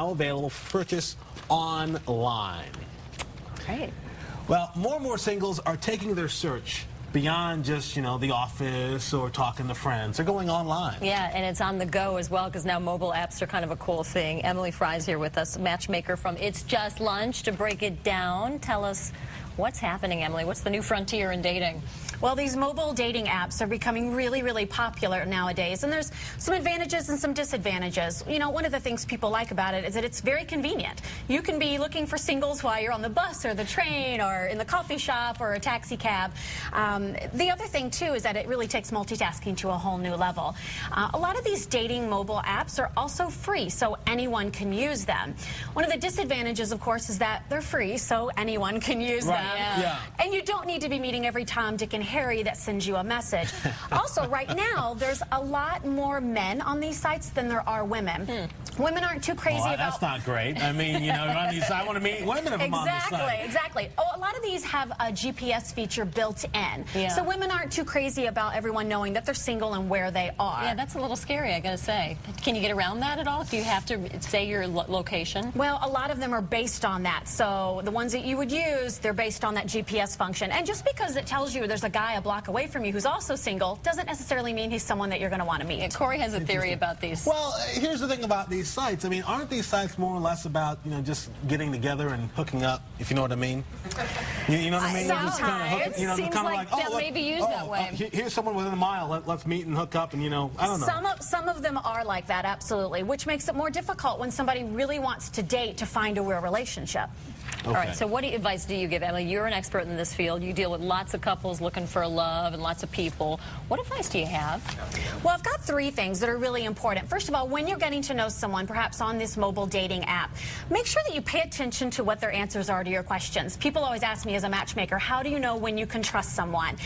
available for purchase online. Great. Well, more and more singles are taking their search beyond just, the office or talking to friends. They're going online. Yeah, and it's on the go as well, because now mobile apps are kind of a cool thing. Emily Fry's here with us, matchmaker from It's Just Lunch, to break it down. Tell us what's happening, Emily. What's the new frontier in dating? Well, these mobile dating apps are becoming really, really popular nowadays, and there's some advantages and some disadvantages. One of the things people like about it is that it's very convenient. You can be looking for singles while you're on the bus or the train or in the coffee shop or a taxi cab. The other thing, too, is that it really takes multitasking to a whole new level. A lot of these dating mobile apps are also free, so anyone can use them. One of the disadvantages, of course, is that they're free, so anyone can use them. Yeah. And you don't need to be meeting every Tom, Dick, and Harry that sends you a message. Also, right now, there's a lot more men on these sites than there are women. Women aren't too crazy about... That's not great. I mean, you're on these, I want to meet women if I'm on this site. Exactly. Oh, a lot of these have a GPS feature built in. Yeah. So women aren't too crazy about everyone knowing that they're single and where they are. Yeah, that's a little scary, I gotta say. Can you get around that at all? Do you have to say your location? Well, a lot of them are based on that. So the ones that you would use, they're based on that GPS function. And just because it tells you there's a guy a block away from you who's also single doesn't necessarily mean he's someone that you're going to want to meet. Yeah, Corey has a theory about these. Well, here's the thing about these sites. I mean, aren't these sites more or less about, just getting together and hooking up, if you know what I mean? You know what I mean? Sometimes. Just kind of It seems like that may be used that way. Here's someone within a mile. Let's meet and hook up, and I don't know. Some of them are like that, absolutely, which makes it more difficult when somebody really wants to date to find a real relationship. Okay. All right, so what advice do you give, Emily? You're an expert in this field. You deal with lots of couples looking for love and lots of people. What advice do you have? Well, I've got 3 things that are really important. First of all, when you're getting to know someone, perhaps on this mobile dating app, make sure that you pay attention to what their answers are to your questions. People always ask me as a matchmaker, how do you know when you can trust someone?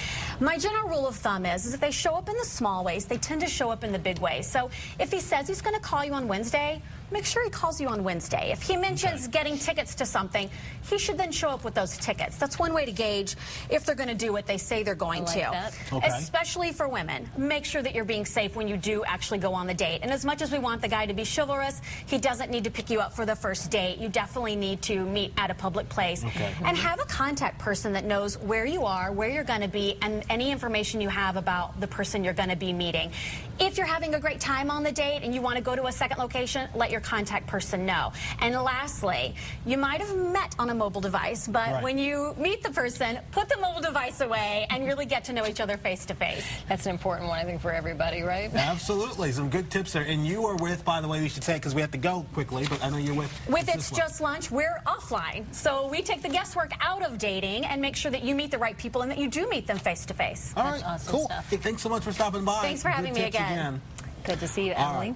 My general rule of thumb is if they show up in the small ways, they tend to show up in the big ways. So if he says he's going to call you on Wednesday, make sure he calls you on Wednesday. If he mentions getting tickets to something, he should then show up with those tickets. That's one way to gauge if they're going to do what they say they're going to. That. Okay. Especially for women. Make sure that you're being safe when you do actually go on the date. And as much as we want the guy to be chivalrous, he doesn't need to pick you up for the first date. You definitely need to meet at a public place. Okay. And have a contact person that knows where you are, where you're going to be, and any information you have about the person you're going to be meeting. If you're having a great time on the date and you want to go to a second location, let your contact person know. And lastly, you might have met on a mobile device, but when you meet the person, put the mobile device away and really get to know each other face to face. That's an important one, I think, for everybody, right? Absolutely. Some good tips there. And you are with, by the way, we should say, because we have to go quickly, but I know you're with... With It's Just Lunch, we're offline. So we take the guesswork out of dating and make sure that you meet the right people and that you do meet them face to face. All right, That's awesome cool. stuff. Hey, thanks so much for stopping by. Thanks for having me again. Good to see you, Emily.